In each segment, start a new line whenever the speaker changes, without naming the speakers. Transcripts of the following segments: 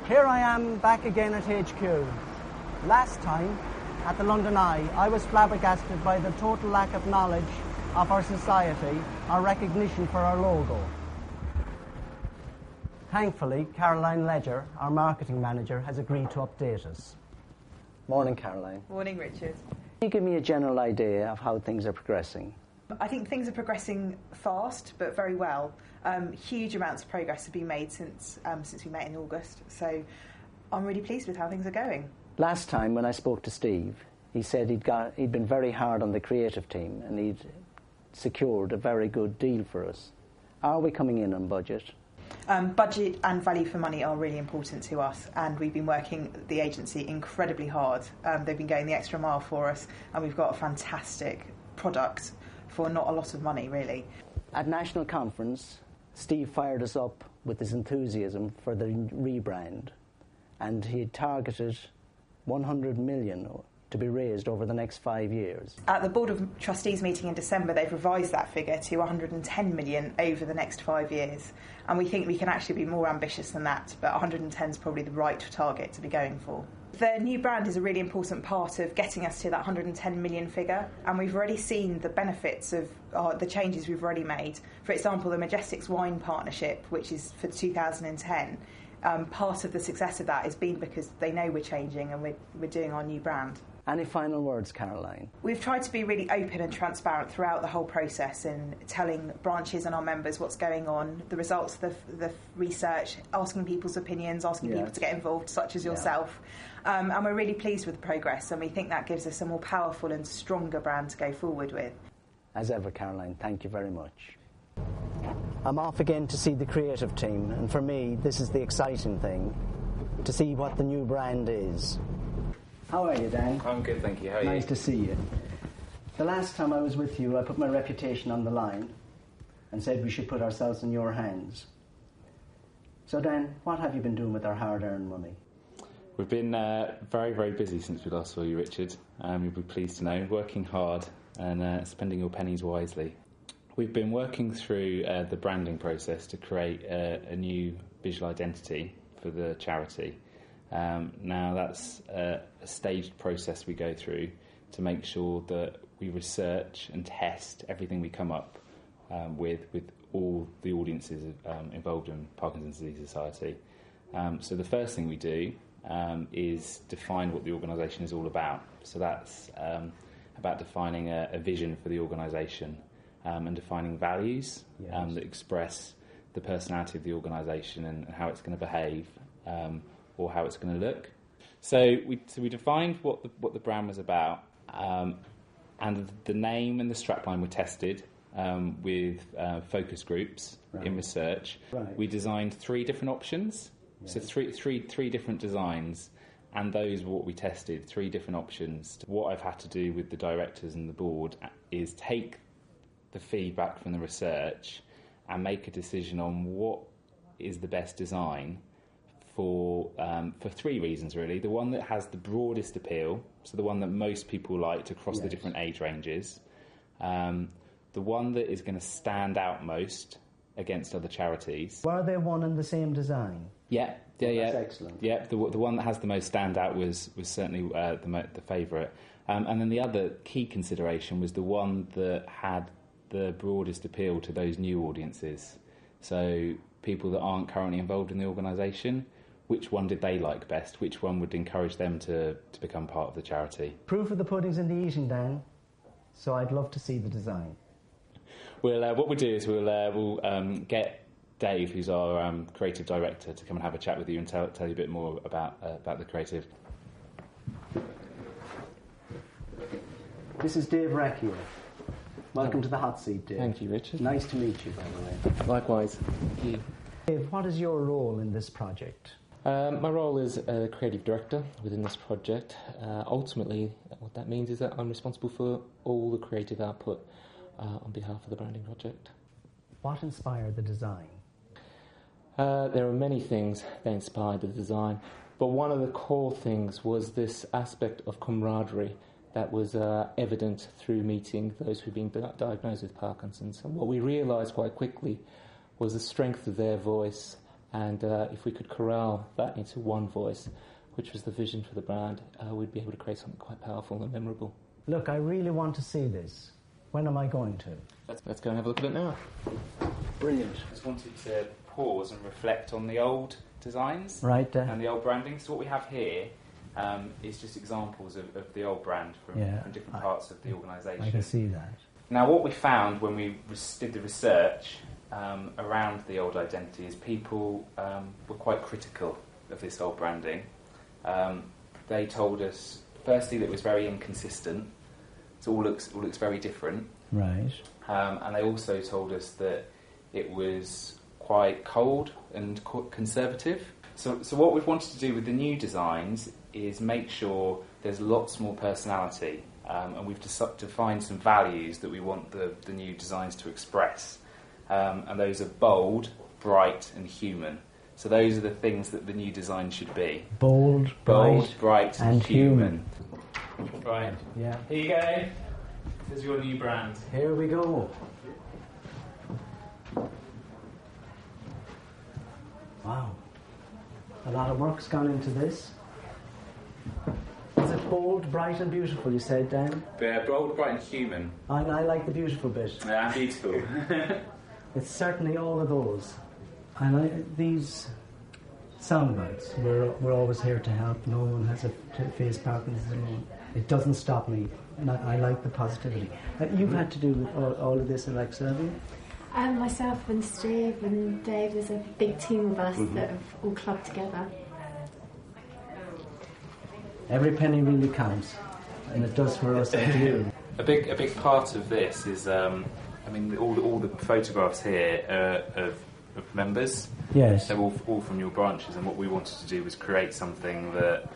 Here I am back again at HQ. Last time, at the London Eye, I was flabbergasted by the total lack of knowledge of our society, our recognition for our logo. Thankfully, Caroline Ledger, our marketing manager, has agreed to update us. Morning, Caroline.
Morning, Richard.
Can you give me a general idea of how things are progressing?
I think things are progressing fast, but very well. Huge amounts of progress have been made since we met in August, so I'm really pleased with how things are going.
Last time when I spoke to Steve, he said he'd been very hard on the creative team and he'd secured a very good deal for us. Are we coming in on budget?
Budget and value for money are really important to us, and we've been working the agency incredibly hard. They've been going the extra mile for us, and we've got a fantastic product for not a lot of money, really. At National Conference, Steve fired us up with his enthusiasm for the rebrand, and he targeted 100 million to be raised over the next 5 years. At the Board of Trustees meeting in December, they've revised that figure to 110 million over the next 5 years, and we think we can actually be more ambitious than that, but 110 is probably the right target to be going for. The new brand is a really important part of getting us to that 110 million figure, and we've already seen the benefits of the changes we've already made. For example, the Majestics Wine partnership, which is for 2010, part of the success of that has been because they know we're changing and we're doing our new brand. Any final words, Caroline? We've tried to be really open and transparent throughout the whole process in telling branches and our members what's going on, the results of the research, asking people's opinions, asking people to get involved, such as yourself. And we're really pleased with the progress, and we think that gives us a more powerful and stronger brand to go forward with. As ever, Caroline, thank you very much. I'm off again to see the creative team, and for me, this is the exciting thing, to see what the new brand is. How are you, Dan?
I'm good, thank you. How are you?
Nice to see you. The last time I was with you, I put my reputation on the line and said we should put ourselves in your hands. So, Dan, what have you been doing with our hard-earned money?
We've been very, very busy since we last saw you, Richard. You'll be pleased to know. Working hard and spending your pennies wisely. We've been working through the branding process to create a new visual identity for the charity. Now that's a staged process we go through to make sure that we research and test everything we come up with all the audiences involved in Parkinson's Disease Society. So the first thing we do is define what the organisation is all about. So that's about defining a vision for the organisation and defining values that express the personality of the organisation and how it's going to behave. Or how it's going to look. So we defined what the brand was about, and the name and the strapline were tested with focus groups in research. Right. We designed 3 different options, so three different designs, and those were what we tested, 3 different options. What I've had to do with the directors and the board is take the feedback from the research and make a decision on what is the best design for 3 reasons, really. The one that has the broadest appeal, so the one that most people liked across the different age ranges. The one that is going to stand out most against other charities. Were they one and the same design? Yeah. That's excellent. Yeah, the one that has the most standout was certainly the favourite. And then the other key consideration was the one that had the broadest appeal to those new audiences. So people that aren't currently involved in the organisation. Which one did they like best? Which one would encourage them to become part of the charity? Proof of the pudding's in the eating, Dan. So I'd love to see the design. Well, what we'll do is we'll get Dave, who's our creative director, to come and have a chat with you and tell you a bit more about the creative. This is Dave Racchio. Welcome to the hot seat, Dave.
Thank you, Richard.
Nice to meet you, by the way.
Likewise. Thank you.
Dave, what is your role in this project?
My role is a creative director within this project. Ultimately, what that means is that I'm responsible for all the creative output on behalf of the branding project.
What inspired the design?
There are many things that inspired the design, but one of the core things was this aspect of camaraderie that was evident through meeting those who've been diagnosed with Parkinson's. And what we realised quite quickly was the strength of their voice And if we could corral that into one voice, which was the vision for the brand, we'd be able to create something quite powerful and memorable.
Look, I really want to see this. When am I going to?
Let's go and have a look at it now.
Brilliant.
I just wanted to pause and reflect on the old designs and the old branding. So what we have here is just examples of the old brand from different parts of the organisation.
I can see that.
Now what we found when we did the research around the old identity is people were quite critical of this old branding. They told us, firstly, that it was very inconsistent. So all looks very different.
Right.
And they also told us that it was quite cold and conservative. So what we've wanted to do with the new designs is make sure there's lots more personality, and we've defined some values that we want the new designs to express. And those are bold, bright and human. So those are the things that the new design should be.
Bold,
bright and human.
Right.
Yeah.
Here you go. This is your new brand.
Here we go. Wow. A lot of work's gone into this. Is it bold, bright and beautiful, you said, Dan?
Bold, bright and human.
I like the beautiful bit.
And beautiful.
It's certainly all of those. And these soundbites, we're always here to help. No one has to face Parkinson's alone. It doesn't stop me. And I like the positivity. You've had to do with all of this, Alexa, have you?
Myself and Steve and Dave, there's a big team of us that have all clubbed together.
Every penny really counts, and it does for us and you. A big part of this is, all the photographs here are of members.
Yes.
They're all from your branches, and what we wanted to do was create something that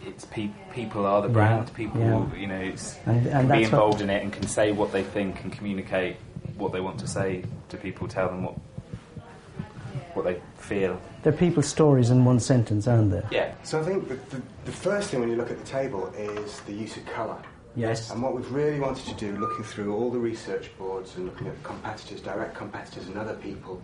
it's people are the brand. People, can be involved in it and can say what they think and communicate what they want to say to people. Tell them what they feel.
They're people's stories in one sentence, aren't they?
Yeah.
So I think the first thing when you look at the table is the use of colour.
Yes.
And what we've really wanted to do, looking through all the research boards and looking at competitors, direct competitors and other people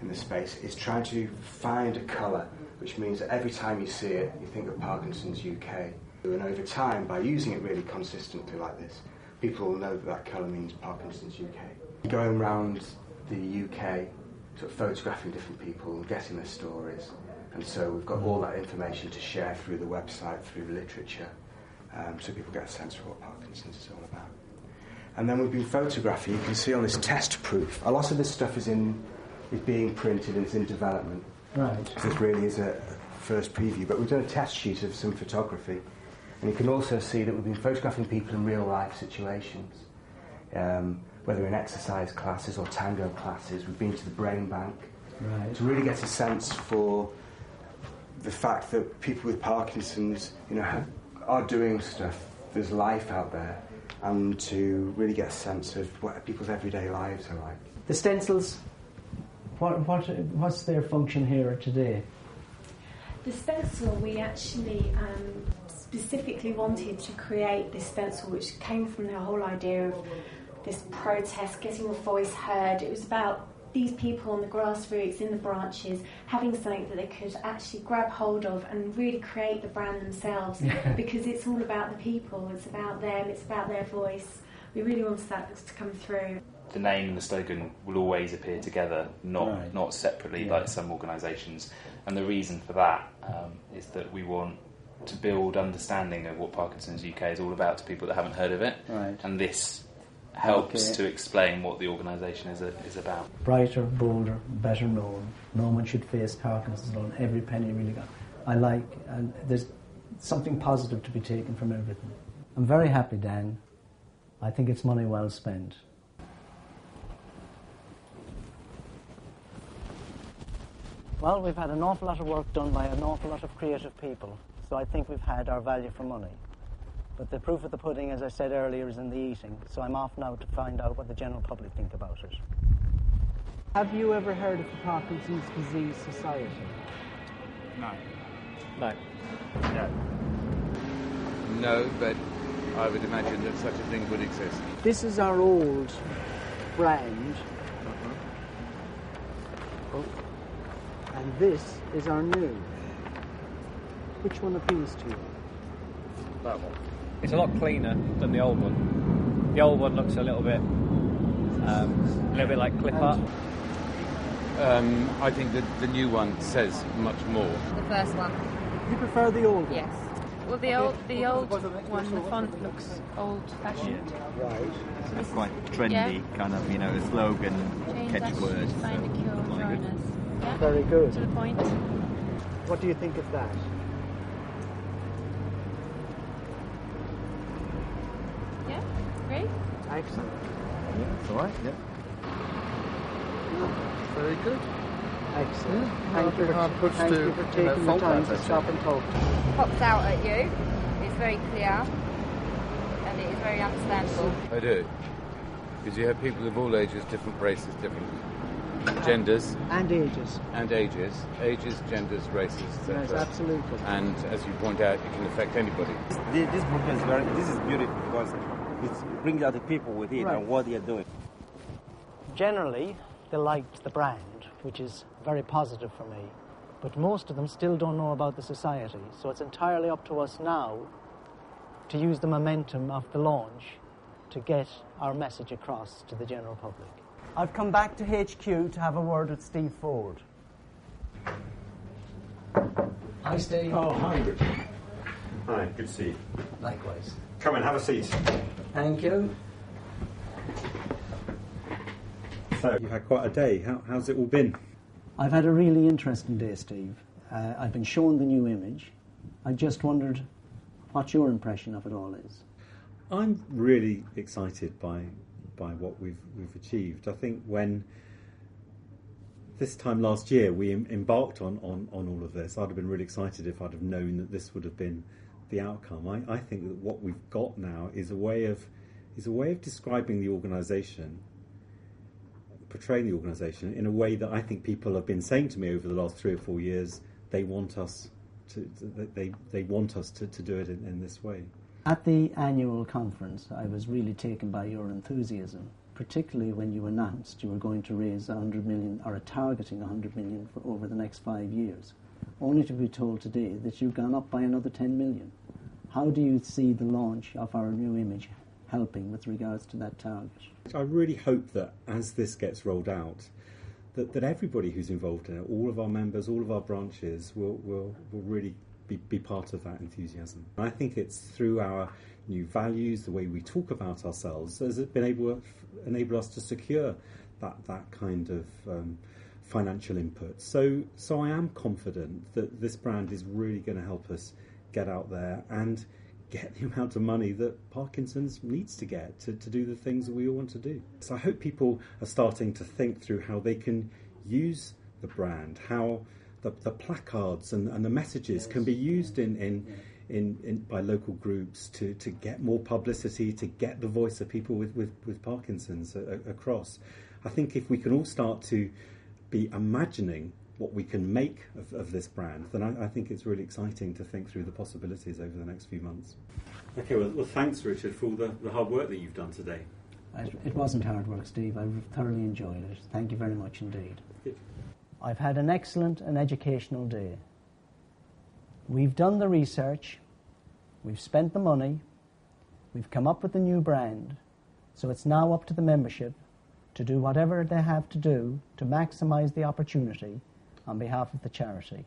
in the space, is trying to find a colour, which means that every time you see it, you think of Parkinson's UK. And over time, by using it really consistently like this, people will know that colour means Parkinson's UK. Going around the UK, sort of photographing different people and getting their stories. And so we've got all that information to share through the website, through literature, so people get a sense of what Parkinson's is all about. And then we've been photographing. You can see on this test proof, a lot of this stuff is being printed and it's in development.
Right.
So this really is a first preview, but we've done a test sheet of some photography. And you can also see that we've been photographing people in real life situations, whether in exercise classes or tango classes. We've been to the brain bank to really get a sense for the fact that people with Parkinson's, are doing stuff. There's life out there, and to really get a sense of what people's everyday lives are like.
The stencils, what's their function here today?
The stencil, we actually specifically wanted to create this stencil, which came from the whole idea of this protest, getting your voice heard. It was about these people on the grassroots, in the branches, having something that they could actually grab hold of and really create the brand themselves, because it's all about the people, it's about them, it's about their voice. We really wanted that to come through.
The name and the slogan will always appear together, not separately like some organisations. And the reason for that is that we want to build understanding of what Parkinson's UK is all about to people that haven't heard of it.
Right.
And this helps to explain what the organisation is about.
Brighter, bolder, better known. No one should face Parkinson's alone. Every penny really got. And there's something positive to be taken from everything. I'm very happy, Dan. I think it's money well spent. Well, we've had an awful lot of work done by an awful lot of creative people, so I think we've had our value for money. But the proof of the pudding, as I said earlier, is in the eating, so I'm off now to find out what the general public think about it. Have you ever heard of the Parkinson's Disease Society?
No.
No.
No. No, but I would imagine that such a thing would exist.
This is our old brand. purple, and this is our new. Which one appeals to you?
That one. It's a lot cleaner than the old one. The old one looks a little bit like clip art.
I think that the new one says much more.
The first one.
Do you prefer the old one?
Yes. Well, the old one, the font looks old-fashioned.
Right.
So
It's quite trendy, kind of, a slogan, catchword.
Find a cure for dryness. Yeah.
Very good.
To the point.
What do you think of that?
Yeah. Great.
Excellent.
Yeah, it's all right, yeah.
Very good.
Excellent.
Thank you for
taking the time to stop and talk to me.
Pops out at you. It's very clear. And it is very understandable.
I do. Because you have people of all ages, different races, different genders.
And ages.
And ages. Ages, genders, races, etc.
Yes, absolutely.
And as you point out, it can affect anybody.
This book this is beautiful because it brings out the people with it and what they are doing.
Generally, they liked the brand, which is very positive for me. But most of them still don't know about the society. So it's entirely up to us now to use the momentum of the launch to get our message across to the general public. I've come back to HQ to have a word with Steve Ford. Hi, Steve.
Oh, hi, Richard. Hi, good to see you.
Likewise.
Come in, have a seat.
Thank you.
So, you've had quite a day. How's it all been?
I've had a really interesting day, Steve. I've been shown the new image. I just wondered what your impression of it all is.
I'm really excited by what we've achieved. I think when this time last year we embarked on all of this, I'd have been really excited if I'd have known that this would have been the outcome. I think that what we've got now is a way of describing the organisation, portraying the organisation in a way that I think people have been saying to me over the last 3 or 4 years. They want us to do it in this way.
At the annual conference, I was really taken by your enthusiasm, particularly when you announced you were going to raise 100 million, or targeting 100 million for over the next 5 years, only to be told today that you've gone up by another 10 million. How do you see the launch of our new image helping with regards to that target?
I really hope that as this gets rolled out, that everybody who's involved in it, all of our members, all of our branches, will really be part of that enthusiasm. I think it's through our new values, the way we talk about ourselves, has it been able to enable us to secure that kind of financial input. So I am confident that this brand is really going to help us get out there and get the amount of money that Parkinson's needs to get to do the things that we all want to do. So I hope people are starting to think through how they can use the brand, how the placards and the messages can be used by local groups to get more publicity, to get the voice of people with Parkinson's across. I think if we can all start to be imagining what we can make of this brand, then I think it's really exciting to think through the possibilities over the next few months. Okay, well thanks, Richard, for all the hard work that you've done today.
It wasn't hard work, Steve. I've thoroughly enjoyed it. Thank you very much indeed.
Good.
I've had an excellent and educational day. We've done the research, we've spent the money, we've come up with a new brand, so it's now up to the membership to do whatever they have to do to maximise the opportunity on behalf of the charity.